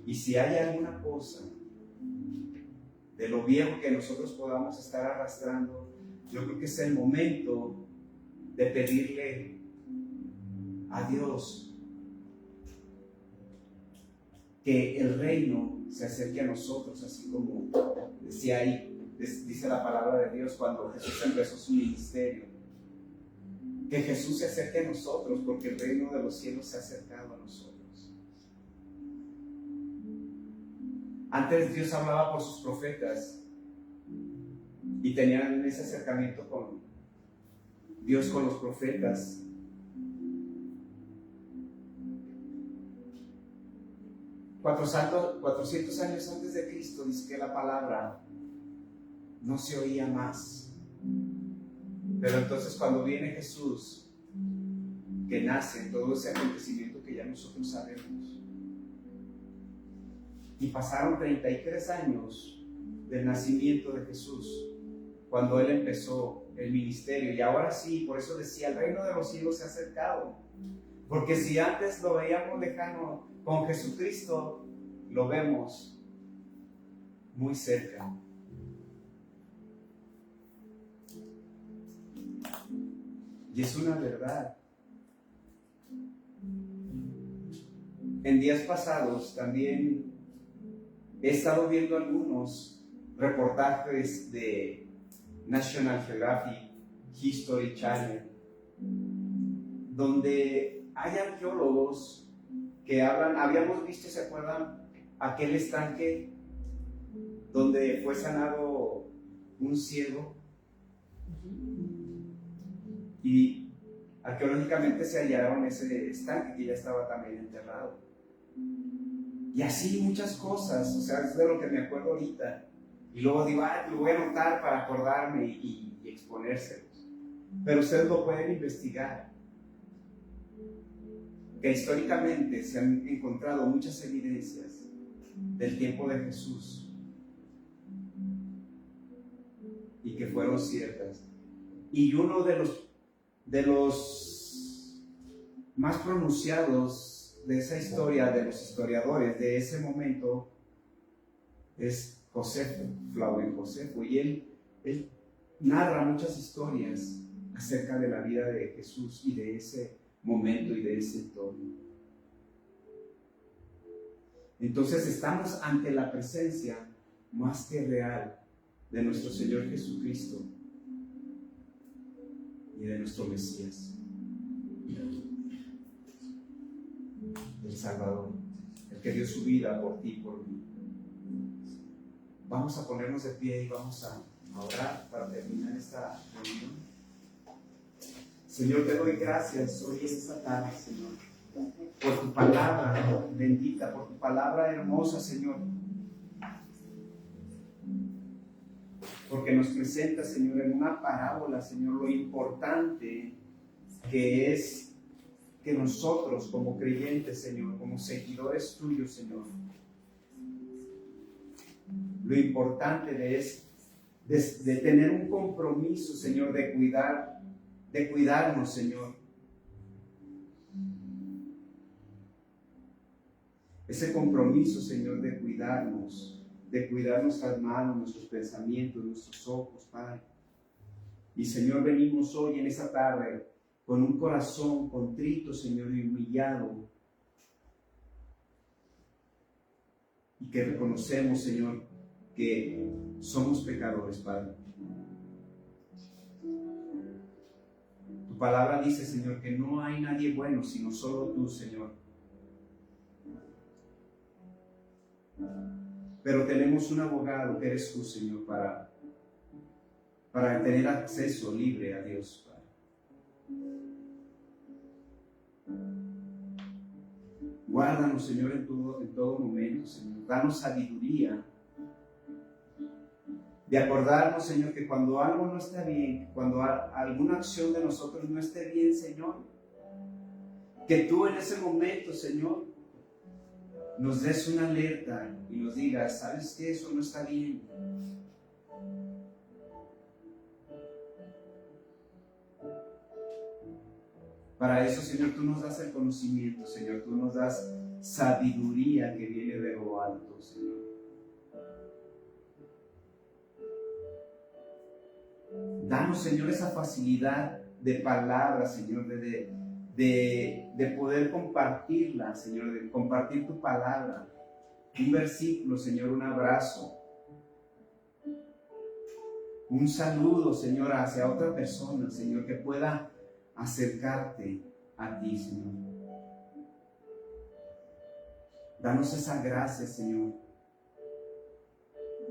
Y si hay alguna cosa de lo viejo que nosotros podamos estar arrastrando, yo creo que es el momento de pedirle a Dios que el reino se acerque a nosotros, así como decía ahí, dice la palabra de Dios cuando Jesús empezó su ministerio, que Jesús se acerque a nosotros porque el reino de los cielos se ha acercado a nosotros. Antes Dios hablaba por sus profetas y tenían ese acercamiento con Dios, con los profetas. 400 años antes de Cristo dice que la palabra no se oía más. Pero entonces cuando viene Jesús, que nace todo ese acontecimiento que ya nosotros sabemos, y pasaron 33 años del nacimiento de Jesús, cuando Él empezó el ministerio, y ahora sí, por eso decía, el reino de los cielos se ha acercado, porque si antes lo veíamos lejano, con Jesucristo lo vemos muy cerca. Y es una verdad. En días pasados también he estado viendo algunos reportajes de National Geographic, History Channel, donde hay arqueólogos que hablan, habíamos visto, ¿se acuerdan? Aquel estanque donde fue sanado un ciego, y arqueológicamente se hallaron ese estanque que ya estaba también enterrado. Y así muchas cosas, o sea, es de lo que me acuerdo ahorita. Y luego digo, lo voy a anotar para acordarme y exponérselos. Pero ustedes lo pueden investigar. Que históricamente se han encontrado muchas evidencias del tiempo de Jesús y que fueron ciertas. Y uno de los más pronunciados de esa historia, de los historiadores de ese momento, es Josefo, Flavio Josefo, y él narra muchas historias acerca de la vida de Jesús y de ese momento y de ese entorno. Entonces estamos ante la presencia más que real de nuestro Señor Jesucristo y de nuestro Mesías, el Salvador, el que dio su vida por ti y por mí. Vamos a ponernos de pie y vamos a orar para terminar esta reunión. Señor, te doy gracias hoy en esta tarde, Señor, por tu palabra bendita, por tu palabra hermosa, Señor, porque nos presenta, Señor, en una parábola, Señor, lo importante que es que nosotros como creyentes, Señor, como seguidores tuyos, Señor, lo importante de tener un compromiso, Señor, de cuidarnos, Señor, ese compromiso, Señor, de cuidar nuestras manos, nuestros pensamientos, nuestros ojos, Padre. Y Señor, venimos hoy en esta tarde con un corazón contrito, Señor, y humillado. Y que reconocemos, Señor, que somos pecadores, Padre. Tu palabra dice, Señor, que no hay nadie bueno, sino solo tú, Señor. Pero tenemos un abogado que eres tú, Señor, para tener acceso libre a Dios, Padre. Guárdanos, Señor, en todo momento, Señor. Danos sabiduría de acordarnos, Señor, que cuando algo no está bien, cuando alguna acción de nosotros no esté bien, Señor, que tú en ese momento, Señor, nos des una alerta y nos digas, ¿sabes qué? Eso no está bien. Para eso, Señor, tú nos das el conocimiento, Señor, tú nos das sabiduría que viene de lo alto, Señor. Danos, Señor, esa facilidad de palabras, Señor, de poder compartirla, Señor, de compartir tu palabra. Un versículo, Señor, un abrazo. Un saludo, Señor, hacia otra persona, Señor, que pueda acercarte a ti, Señor. Danos esa gracia, Señor,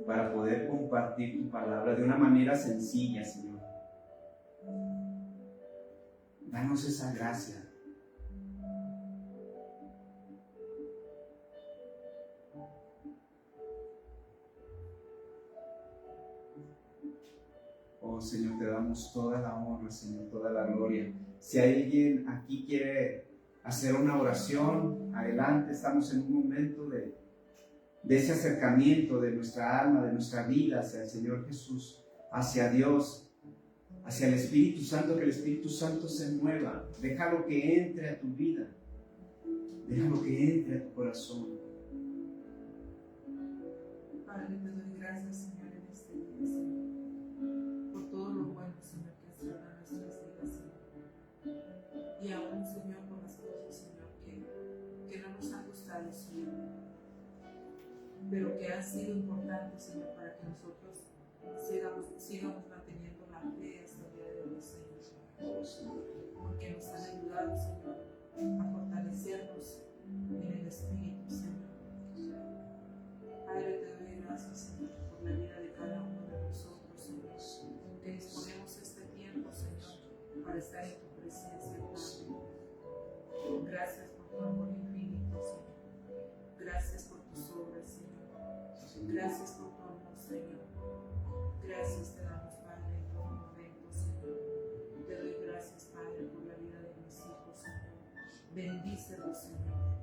para poder compartir tu palabra de una manera sencilla, Señor. Danos esa gracia. Oh, Señor, te damos toda la honra, Señor, toda la gloria. Si alguien aquí quiere hacer una oración, adelante, estamos en un momento de ese acercamiento de nuestra alma, de nuestra vida hacia el Señor Jesús, hacia Dios, hacia el Espíritu Santo, que el Espíritu Santo se mueva. Déjalo que entre a tu vida, déjalo que entre a tu corazón. Padre, te doy gracias, Señor, en este día, Señor, por todo lo bueno, Señor, que has hecho en nuestras vidas, Señor. Y aún, Señor, por las cosas, Señor, que no nos han gustado, Señor, pero que han sido importantes, Señor, para que nosotros sigamos manteniendo la fe hasta el día de hoy, Señor. Porque nos han ayudado, Señor, a fortalecernos en el Espíritu, Señor. Padre, te doy gracias, Señor, por la vida de cada uno de nosotros, Señor. Que disponemos este tiempo, Señor, para estar en tu presencia, Padre. Gracias por tu amor infinito, Señor. Gracias por tus obras, Señor. Gracias por tu amor, Señor. Gracias te damos, Padre, en todo momento, Señor. Te doy gracias, Padre, por la vida de mis hijos, Señor. Bendícelos, Señor.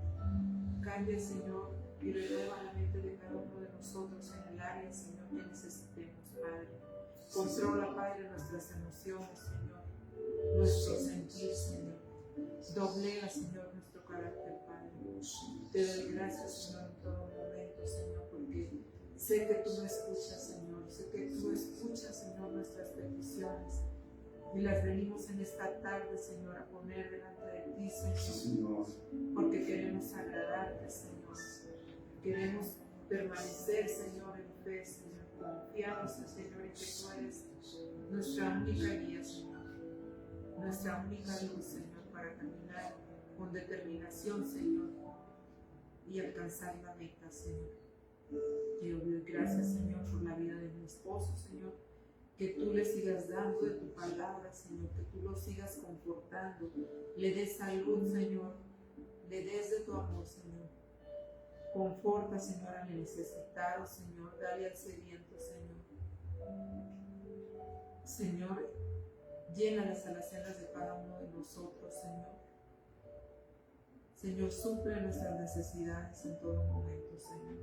Cambia, Señor, y renueva la mente de cada uno de nosotros en el área, Señor, que necesitemos, Padre. Controla, Padre, nuestras emociones, Señor, nuestro sentir, Señor. Doblea, Señor, nuestro carácter, Padre. Te doy gracias, Señor, en todo momento, Señor, porque sé que tú me escuchas, Señor. Sé que tú escuchas, Señor, nuestras peticiones. Y las venimos en esta tarde, Señor, a poner delante de ti, Señor. Porque queremos agradarte, Señor. Queremos permanecer, Señor, en fe, Señor. Confiamos, Señor, en que tú eres nuestra única guía, Señor. Nuestra única luz, Señor, para caminar con determinación, Señor, y alcanzar la meta, Señor. Quiero dar gracias, Señor, por la vida de mi esposo, Señor. Que tú le sigas dando de tu palabra, Señor. Que tú lo sigas confortando. Le des salud, Señor. Le des de tu amor, Señor. Conforta, Señor, a mi necesitado, Señor. Dale al sediento, Señor. Señor, llena las alacenas de cada uno de nosotros, Señor. Señor, suple nuestras necesidades en todo momento, Señor.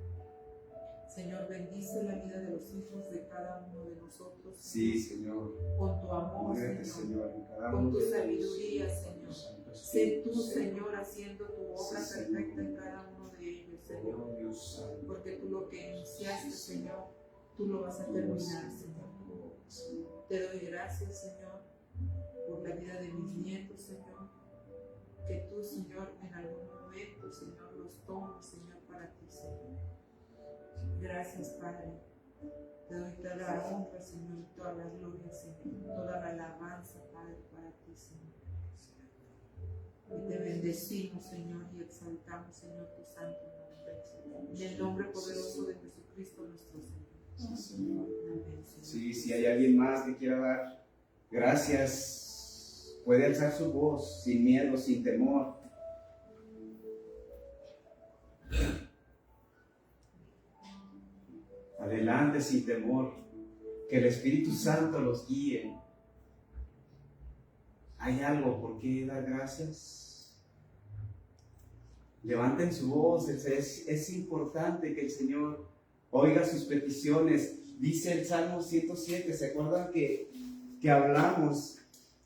Señor, bendice la vida de los hijos de cada uno de nosotros. Sí, Señor. Con tu amor, Muévete, Señor. en cada Con uno tu de sabiduría, ellos. Señor. Sé tú, Señor, haciendo tu obra perfecta en cada uno de ellos, Señor. Oh, Dios santo. Porque tú lo que iniciaste, Señor, tú lo vas a terminar, Señor. Te doy gracias, Señor, por la vida de mis nietos, Señor. Que tú, Señor, en algún momento, Señor, los tomes, Señor, para ti, Señor. Gracias, Padre. Te doy toda la honra, Señor, y toda la gloria, Señor. Toda la alabanza, Padre, para ti, Señor. Y te bendecimos, Señor, y exaltamos, Señor, tu santo nombre. En el nombre poderoso de Jesucristo, nuestro Señor. Sí, Señor. Amén, Señor. Sí, si hay alguien más que quiera dar gracias, puede alzar su voz sin miedo, sin temor. Adelante sin temor, que el Espíritu Santo los guíe. ¿Hay algo por qué dar gracias? Levanten su voz, es importante que el Señor oiga sus peticiones. Dice el Salmo 107, ¿se acuerdan que hablamos,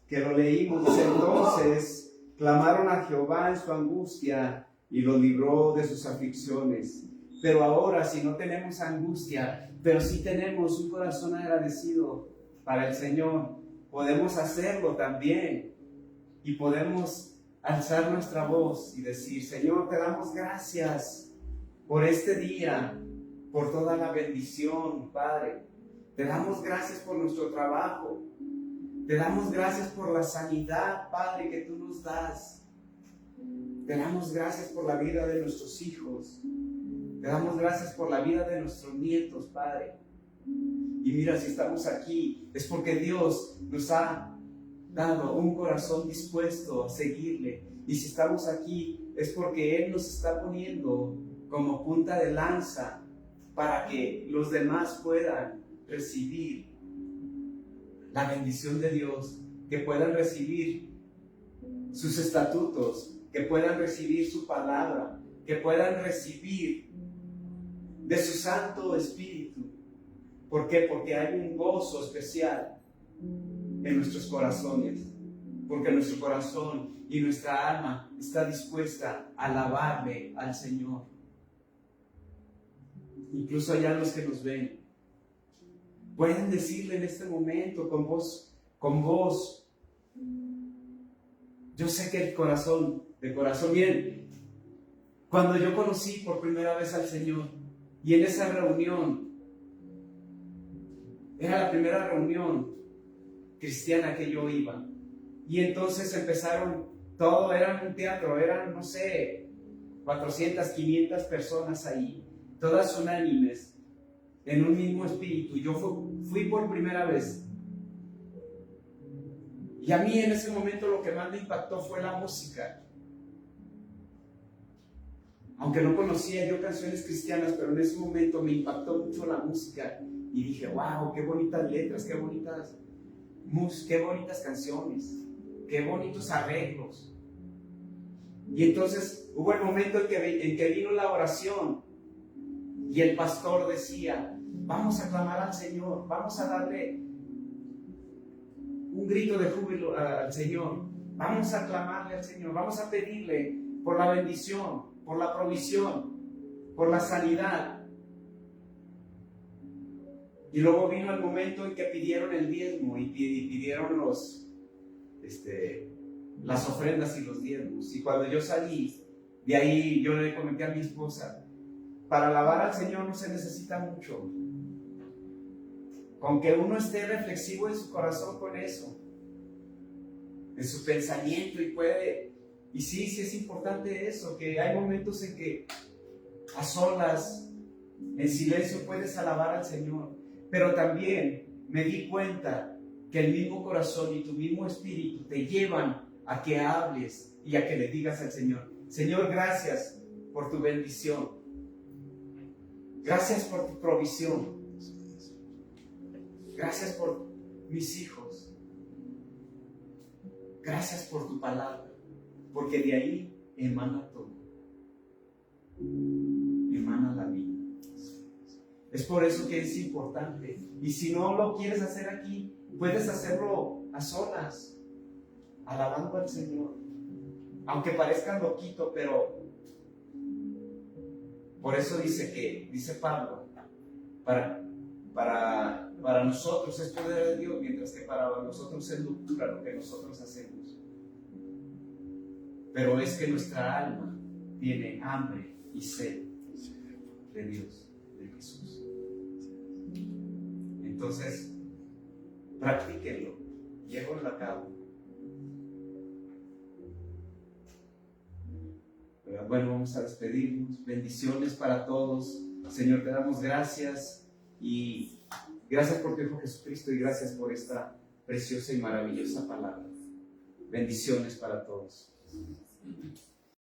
que lo leímos? Dice, entonces clamaron a Jehová en su angustia y lo libró de sus aflicciones. Pero ahora, si no tenemos angustia, pero sí tenemos un corazón agradecido para el Señor, podemos hacerlo también y podemos alzar nuestra voz y decir, Señor, te damos gracias por este día, por toda la bendición, Padre. Te damos gracias por nuestro trabajo. Te damos gracias por la sanidad, Padre, que tú nos das. Te damos gracias por la vida de nuestros hijos. Te damos gracias por la vida de nuestros nietos, Padre. Y mira, si estamos aquí, es porque Dios nos ha dado un corazón dispuesto a seguirle. Y si estamos aquí, es porque Él nos está poniendo como punta de lanza para que los demás puedan recibir la bendición de Dios, que puedan recibir sus estatutos, que puedan recibir su palabra, que puedan recibir de su Santo Espíritu. ¿Por qué? Porque hay un gozo especial en nuestros corazones, porque nuestro corazón y nuestra alma está dispuesta a alabarle al Señor. Incluso allá los que nos ven pueden decirle en este momento con voz. Yo sé que de corazón, bien, cuando yo conocí por primera vez al Señor, y en esa reunión, era la primera reunión cristiana que yo iba, y entonces empezaron, todo era un teatro, eran, no sé, 400, 500 personas ahí, todas unánimes, en un mismo espíritu. Yo fui por primera vez, y a mí en ese momento lo que más me impactó fue la música. Aunque no conocía yo canciones cristianas, pero en ese momento me impactó mucho la música y dije, wow, qué bonitas letras, qué bonitas canciones, qué bonitos arreglos. Y entonces hubo el momento en que vino la oración y el pastor decía, vamos a clamar al Señor, vamos a darle un grito de júbilo al Señor, vamos a clamarle al Señor, vamos a pedirle por la bendición, por la provisión, por la sanidad. Y luego vino el momento en que pidieron el diezmo y pidieron las ofrendas y los diezmos. Y cuando yo salí de ahí, yo le comenté a mi esposa, para alabar al Señor no se necesita mucho. Con que uno esté reflexivo en su corazón con eso, en su pensamiento, y sí es importante eso, que hay momentos en que a solas, en silencio puedes alabar al Señor, pero también me di cuenta que el mismo corazón y tu mismo espíritu te llevan a que hables y a que le digas al Señor, Señor, gracias por tu bendición, gracias por tu provisión, gracias por mis hijos, gracias por tu palabra. Porque de ahí emana todo, emana la vida. Es por eso que es importante. Y si no lo quieres hacer aquí, puedes hacerlo a solas, alabando al Señor. Aunque parezca loquito, pero Por eso dice Pablo, para nosotros es poder de Dios, mientras que para nosotros es locura lo que nosotros hacemos. Pero es que nuestra alma tiene hambre y sed de Dios, de Jesús. Entonces, practíquenlo, llévenlo a cabo. Pero bueno, vamos a despedirnos. Bendiciones para todos. Señor, te damos gracias y gracias por tu Hijo Jesucristo y gracias por esta preciosa y maravillosa palabra. Bendiciones para todos.